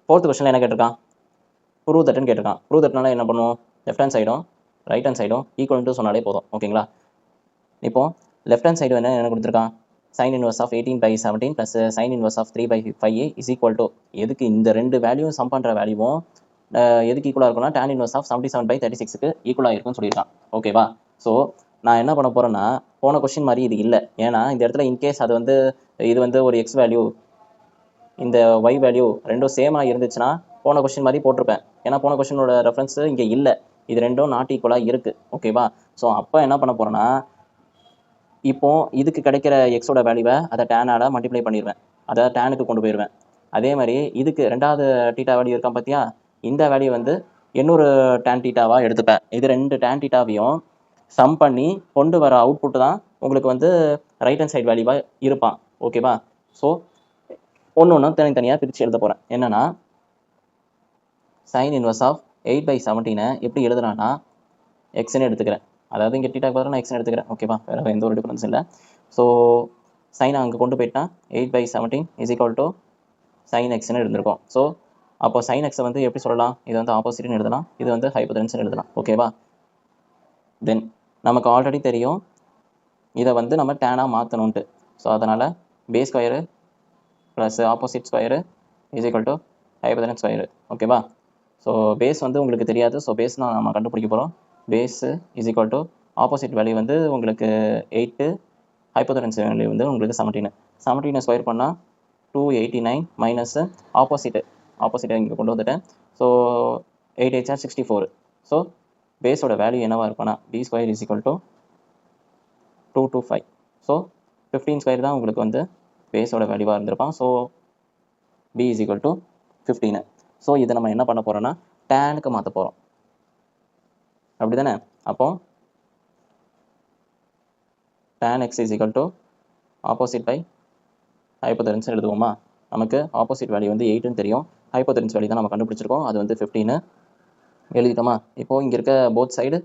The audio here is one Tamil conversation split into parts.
4th கொஸ்டினில் என்ன கேட்டிருக்கான், ப்ரூவ் தட்னு கேட்டிருக்கான். ப்ரூவ் தட்னால என்ன பண்ணுவோம், லெஃப்ட் ஹேண்ட் சைடும் ரைட் ஹேண்ட் சைடும் ஈக்குவல் டு சொன்னாலே போதும். ஓகேங்களா. இப்போ லெஃப்ட் ஹேண்ட் சைடு என்ன கொடுத்துருக்கான், sin inverse of 18/17 plus sin inverse of 3/5a is equal to, எதுக்கு இந்த ரெண்டு வேல்யூவும் சம் பண்ணுற வேல்யூவும் எதுக்கு ஈக்குவலாக இருக்கும்னா tan inverse of 77/36க்கு ஈக்குவலாக இருக்கும்னு சொல்லியிருக்கான். ஓகேவா. ஸோ நான் என்ன பண்ண போகிறேன்னா, போன கொஸ்டின் மாதிரி இது இல்லை. ஏன்னா இந்த இடத்துல இன்கேஸ் அது வந்து இது வந்து ஒரு எக்ஸ் வேல்யூ, இந்த ஒய் வேல்யூ ரெண்டும் சேமாக இருந்துச்சுன்னா போன கொஸ்டின் மாதிரி போட்டிருப்பேன். ஏன்னா போன கொஸ்டினோட ரெஃபரன்ஸ் இங்கே இல்லை, இது ரெண்டும் நாட் ஈக்குவலாக இருக்குது. ஓகேவா. ஸோ அப்போ என்ன பண்ண போகிறேன்னா, இப்போ இதுக்கு கிடைக்கிற எக்ஸோட வேல்யூவை அதை டேனால மல்டிப்ளை பண்ணிடுவேன், அதை டேனுக்கு கொண்டு போயிடுவேன். அதே மாதிரி இதுக்கு ரெண்டாவது டீட்டா வேல்யூ இருக்கான் பார்த்தியா, இந்த வேல்யூ வந்து இன்னொரு டேன் டீட்டாவாக எடுத்துப்பேன். இது ரெண்டு டேன் டீட்டாவையும் சம் பண்ணி கொண்டு வர அவுட்புட்டு தான் உங்களுக்கு வந்து ரைட் ஹேண்ட் சைட் வேல்யூவாக இருப்பான். ஓகேவா. ஸோ ஒன்று ஒன்றும் தனித்தனியாக பிரித்து எழுத போகிறேன். என்னென்னா sin inverse of 8/17 எப்படி எழுதுனான்னா எக்ஸ்ன்னு எடுத்துக்கிறேன். அதாவது இங்கே டீட்டாக்கு பதிலாக நான் எக்ஸ்ன்னு எடுத்துக்கிறேன். ஓகேவா. வேறு எந்த ஒரு டிஃபரன்ஸ் இல்லை. ஸோ சைனை அங்கே கொண்டு போயிட்டா 8/17 இஸ் ஈக்குவல் டு sin எக்ஸ்ன்னு இருந்திருக்கும். ஸோ அப்போ sin எக்ஸை வந்து எப்படி சொல்லலாம், இது வந்து ஆப்போசிட்னு எழுதலாம், இது வந்து ஹைபோதெனஸ்ன்னு எழுதலாம். ஓகேவா. தென் நமக்கு ஆல்ரெடி தெரியும் இதை வந்து நம்ம டேனாக மாற்றணுன்ட்டு. ஸோ அதனால் base square plus opposite square is equal to hypotenuse square. ஓகேவா. ஸோ பேஸ் வந்து உங்களுக்கு தெரியாது. ஸோ பேஸ் தான் நம்ம கண்டுபிடிக்க போகிறோம். Base is equal to opposite value வந்து உங்களுக்கு 8, ஹைபோதெனஸ் வேல்யூ வந்து உங்களுக்கு 17 ஸ்கொயர் பண்ணால் 289 மைனஸ் ஆப்போசிட்டை இங்கே கொண்டு வந்துட்டேன். ஸோ 8 8 64. ஸோ பேஸோட வேல்யூ என்னவாக இருக்குன்னா B square is equal to 225. So 15 square தான் உங்களுக்கு வந்து பேஸோட வேல்யூவாக இருந்திருப்பான். So B is equal to 15. So இதை நம்ம என்ன பண்ண போகிறோன்னா டேனுக்கு மாற்ற போகிறோம். அப்படி தானே. அப்போ tan x is equal to opposite by hypotenuse எழுதுவோமா. நமக்கு ஆப்போசிட் வேல்யூ வந்து 8ன்னு தெரியும், ஹைபோதெனஸ் வேல்யூ தான் நம்ம கண்டுபிடிச்சிருக்கோம், அது வந்து 15 எழுதிட்டோமா. இப்போது இங்கே இருக்க போத் சைடு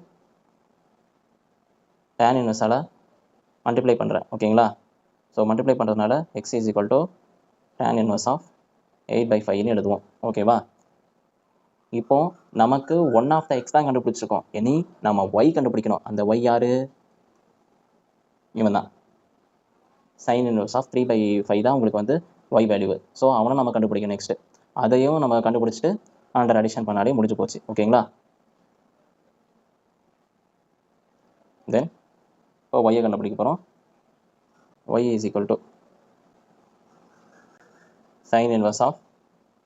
tan இன்வெர்ஸால் மல்டிப்ளை பண்ணுறேன். ஓகேங்களா. ஸோ மல்டிப்ளை பண்ணுறதுனால x is equal to tan inverse of 8/5ன்னு எழுதுவோம். ஓகேவா. இப்போ நமக்கு ஒன் ஆஃப் த எக்ஸ் தான் கண்டுபிடிச்சிருக்கோம், இனி நம்ம ஒய் கண்டுபிடிக்கணும். அந்த ஒய் யாரு, இவன் தான். sin இன்வெர்ஸ் ஆஃப் 3/5 தான் உங்களுக்கு வந்து ஒய் வேல்யூ. ஸோ அவனை நம்ம கண்டுபிடிக்கணும். நெக்ஸ்ட்டு அதையும் நம்ம கண்டுபிடிச்சிட்டு அண்டர் அடிஷன் பண்ணாலே முடிஞ்சு போச்சு. ஓகேங்களா. தென் இப்போ ஒய்யை கண்டுபிடிக்க போகிறோம். Y is equal to sin inverse of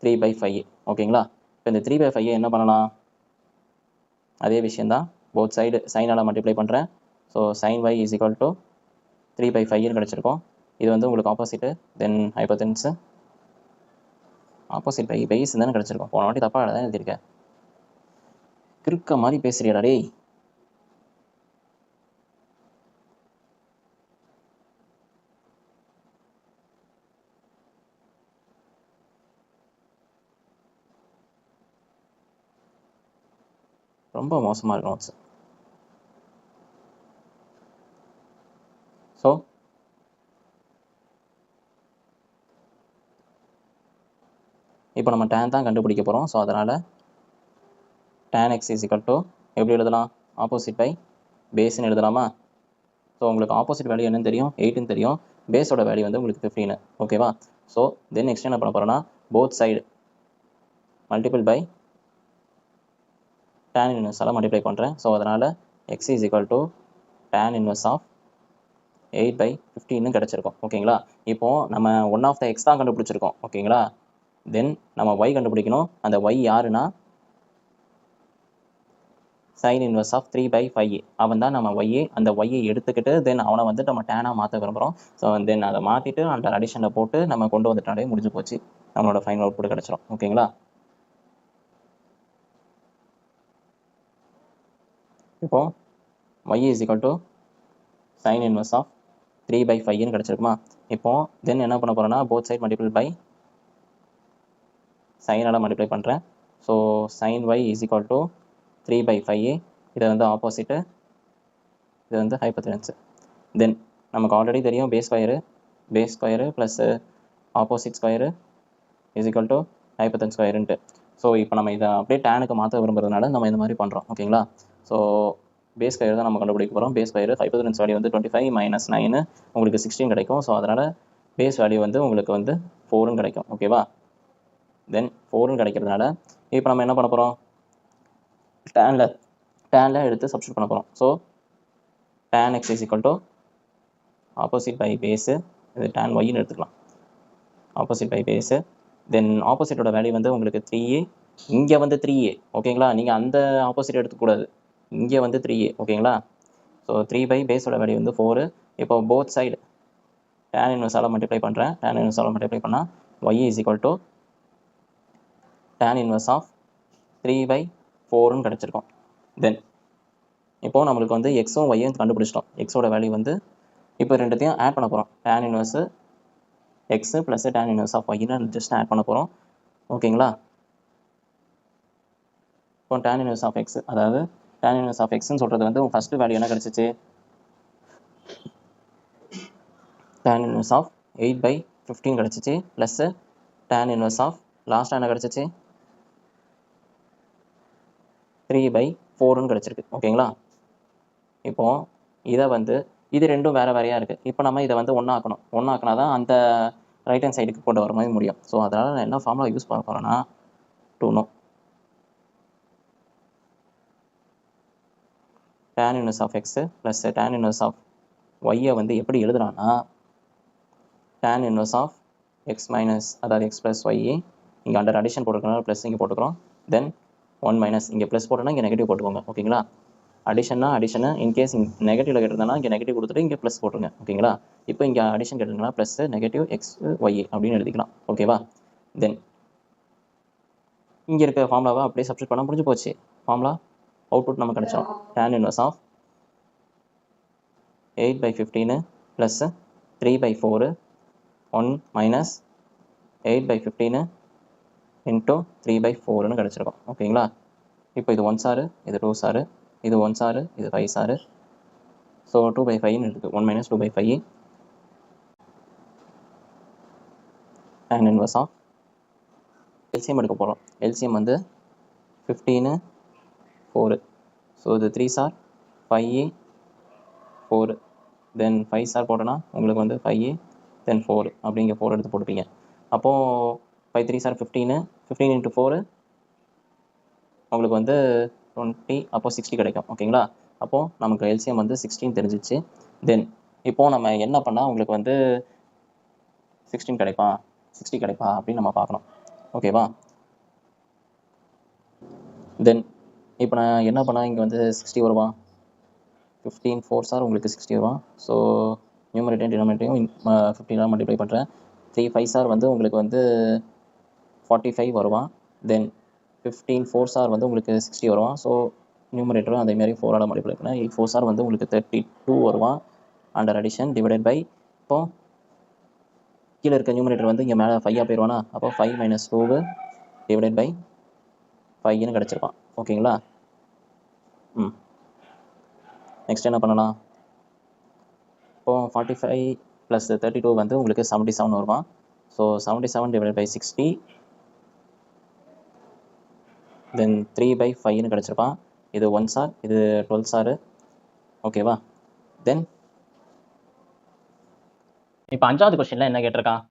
3/5. ஓகேங்களா. இப்போ இந்த 3/5 என்ன பண்ணலாம், அதே விஷயந்தான், போத் சைடு சைனால் மல்டிப்ளை பண்ணுறேன். So sin y is equal to 3/5ன்னு கிடச்சிருக்கோம். இது வந்து உங்களுக்கு opposite, then hypotenuse opposite by base தானே கிடச்சிருக்கோம். போன வாட்டி தப்பாக தான் எழுதியிருக்கேன், கிறுக்க மாதிரி பேசுறியடா டேய். ரொம்ப மோசமாக இருக்கும் நோட்ஸ். ஸோ இப்போ நம்ம tan தான் கண்டுபிடிக்க போகிறோம். ஸோ அதனால் tan x is equal to எப்படி எழுதலாம், ஆப்போசிட் பை பேஸ்ன்னு எழுதலாமா. ஸோ உங்களுக்கு ஆப்போசிட் வேல்யூ என்னன்னு தெரியும், 8ன்னு தெரியும், பேஸோட வேல்யூ வந்து உங்களுக்கு 15. ஓகேவா. ஸோ தென் நெக்ஸ்ட் என்ன பண்ண போகிறோன்னா both side multiple by tan இன்வெர்ஸால் மல்டிப்ளை பண்ணுறேன். ஸோ அதனால் x is equal to tan inverse of 8/15 கிடச்சிருக்கோம். ஓகேங்களா. இப்போது நம்ம ஒன் ஆஃப் த எக்ஸ் தான் கண்டுபிடிச்சிருக்கோம். ஓகேங்களா. தென் நம்ம ஒய் கண்டுபிடிக்கணும். அந்த ஒய் யாருன்னா sin இன்வெர்ஸ் ஆஃப் 3/5. அவன் தான் நம்ம ஒய்யை, அந்த ஒய்யை எடுத்துக்கிட்டு தென் அவனை வந்து நம்ம டேனாக மாற்ற விரும்புகிறோம். ஸோ தென் அதை மாற்றிட்டு அந்த அடிஷனில் போட்டு நம்ம கொண்டு வந்துட்டாலே முடிஞ்சு போச்சு, நம்மளோட ஃபைனல் அவுட்புட் கிடச்சிரும். ஓகேங்களா. இப்போது y is equal to sin inverse of 3/5ன்னு கிடச்சிருக்குமா. இப்போது தென் என்ன பண்ண போகிறோன்னா போத் சைட் மல்டிபிள் பை சைனால் மல்டிப்ளை பண்ணுறேன். So sin y is equal to 3/5. இதை வந்து ஆப்போசிட்டு, இது வந்து ஹைபோதெனஸ். தென் நமக்கு ஆல்ரெடி தெரியும் base square plus opposite square is equal to hypotenuse ஸ்கொயருன்ட்டு. ஸோ இப்போ நம்ம இதை அப்படியே டேனுக்கு மாற்ற விரும்புறதுனால நம்ம இந்த மாதிரி பண்ணுறோம். ஓகேங்களா? ஸோ பேஸ் ஸ்கொயர் தான் நம்ம கண்டுபிடிக்க போகிறோம். பேஸ் ஸ்கொயர் ஹைபோதனஸ் வேல்யூ வந்து 25 மைனஸ் 9 உங்களுக்கு 16 கிடைக்கும். ஸோ அதனால் பேஸ் வேல்யூ வந்து உங்களுக்கு வந்து 4ன்னு கிடைக்கும். ஓகேவா? தென் 4ன்னு கிடைக்கிறதுனால இப்போ நம்ம என்ன பண்ண போகிறோம்? டேனில் எடுத்து சப்ஸ்டியூட் பண்ண போகிறோம். So tan x is equal to opposite by base, இது tan yன்னு எடுத்துக்கலாம். ஆப்போசிட் பை பேஸு, தென் ஆப்போசிட்டோட வேல்யூ வந்து உங்களுக்கு 3a, இங்கே வந்து 3a. ஓகேங்களா? நீங்கள் அந்த ஆப்போசிட் எடுத்துக்கூடாது, இங்கே வந்து 3a. ஓகேங்களா? ஸோ 3 பை பேஸோட வேல்யூ வந்து 4. இப்போ போத் சைடு tan இன்வெர்ஸால் மல்டிப்ளை பண்ணுறேன். tan இன்வெர்ஸால் மல்டிப்ளை பண்ணால் y is equal to tan inverse of 3 by 4ன்னு கிடச்சிருக்கும். தென் இப்போது நம்மளுக்கு வந்து எக்ஸும் ஒய்யும் கண்டுபிடிச்சிட்டோம். எக்ஸோட வேல்யூ வந்து இப்போ ரெண்டுத்தையும் ஆட் பண்ண போகிறோம். tan inverse x plus tan inverse of ஒய்ன்னு ஜஸ்ட் ஆட் பண்ண போகிறோம். ஓகேங்களா? இப்போ tan இன்வெர்ஸ் ஆஃப் எக்ஸ், அதாவது tan இன்வெர்ஸ் ஆஃப் எக்ஸ்ன்னு சொல்கிறது வந்து ஃபஸ்ட்டு வேல்யூ என்ன கிடச்சிச்சு? tan இன்வெர்ஸ் ஆஃப் 8/15 கிடச்சிச்சு. ப்ளஸ்ஸு tan இன்வெர்ஸ் ஆஃப் லாஸ்ட்டாக என்ன கிடச்சிச்சு? 3/4ன்னு கிடச்சிருக்கு. ஓகேங்களா? இப்போது இதை வந்து இது ரெண்டும் வேறு வேறையாக இருக்குது. இப்போ நம்ம இதை வந்து ஒன்றாக்கணும். ஒன்றாக்கினா தான் அந்த ரைட் ஹேண்ட் சைடுக்கு போட்டு வர மாதிரி முடியும். ஸோ அதனால் நான் என்ன ஃபார்முலா யூஸ் பண்ண போகிறேன்னா, டூனோ tan inverse of x plus tan inverse of ஒய்யை வந்து எப்படி எழுதுறான்னா, tan inverse of x minus, அதாவது எக்ஸ் ப்ளஸ் ஒய்ஏ, இங்கே அண்டர் அடிஷன் போட்டுருக்கனால ப்ளஸ் இங்கே போட்டுக்கிறோம். தென் 1 மைனஸ், இங்கே ப்ளஸ் போட்டோன்னா இங்கே நெகட்டிவ் போட்டுக்கோங்க. ஓகேங்களா? அடிஷன்னா அடிஷனு, இன்கேஸ் நெகட்டிவில் கேட்டிருந்தேன்னா இங்கே நெகட்டிவ் கொடுத்துட்டு இங்கே ப்ளஸ் போட்டுருங்க. ஓகேங்களா? இப்போ இங்கே அடிஷன் கேட்டிருந்தீங்கன்னா ப்ளஸ் நெகட்டிவ் எக்ஸ் ஒய் அப்படின்னு எழுதிக்கலாம். ஓகேவா? தென் இங்கே இருக்க ஃபார்முலாவை அப்படியே சப்ஸ்டியூட் பண்ணால் முடிஞ்சு போச்சு. ஃபார்முலா அவுட்புட் நமக்கு கிடச்சிடும். tan inverse of 8/15 plus 3/4 1 minus 8/15 into 3/4ன்னு கிடச்சிருக்கும். ஓகேங்களா? இப்போ இது 1 சாரு, இது 2 சாரு, இது 1 சாரு, இது 5 சாரு. ஸோ 2/5ன்னு இருக்குது. 1 minus 2/5 tan inverse of LCM எடுக்க போகிறோம். எல்சிஎம் வந்து 15 4. ஸோ இது 3 சார் 5a 4, தென் 5 சார் போட்டோன்னா உங்களுக்கு வந்து 5a தென் 4 அப்படிங்க 4 எடுத்து போட்டுப்பீங்க. அப்போது 5 3 சார் 15, 15 இன்ட்டு 4 உங்களுக்கு வந்து 20, அப்போது 60 கிடைக்கும். ஓகேங்களா? அப்போது நமக்கு எல்சிஎம் வந்து 16 தெரிஞ்சிச்சு. தென் இப்போது நம்ம என்ன பண்ணால் உங்களுக்கு வந்து 16 கிடைப்பா 60 கிடைப்பா அப்படின்னு நம்ம பார்க்கணும். ஓகேவா? தென் இப்போ நான் என்ன பண்ணால் இங்கே வந்து 60 வருவான். 15 4 சார் உங்களுக்கு 60 வருவான். ஸோ நியூமரேட்டர் டினாமினேட்டரையும் 15ஆல் மல்டிப்ளை பண்ணுறேன். 3 5 சார் வந்து உங்களுக்கு வந்து 45 வருவான். தென் 15 4 சார் வந்து உங்களுக்கு 60 வருவான். ஸோ நியூமரேட்டரும் அதேமாதிரி 4ஆல் மல்டிப்ளை பண்ணேன். 4 சார் வந்து உங்களுக்கு 32 வருவான். அண்டர் அடிஷன் டிவைடட் பை, இப்போ கீழே இருக்க நியூமரேட்டர் வந்து இங்கே மேலே 5ஆக போயிடுவானா, அப்போ 5 மைனஸ் 2 டிவைடட் பை 5ன்னு கிடச்சிருப்பான். ஓகேங்களா? நெக்ஸ்ட் என்ன பண்ணலாம்? இப்போது 45 ப்ளஸ் 32 வந்து உங்களுக்கு 77 வருவான். ஸோ 77 டிவைடட் பை 60, தென் 3/5ன்னு கிடச்சிருப்பான். இது 1 சார், இது 12 சார். ஓகேவா? தென் இப்போ 5வது கொஸ்டினில் என்ன கேட்டிருக்கான்?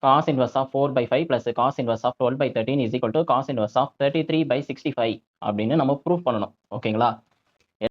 cos inverse of 4/5 plus cos inverse of 12/13 is equal to cos inverse of 33/65 அப்படின்னு நம்ம ப்ரூவ் பண்ணணும். ஓகேங்களா?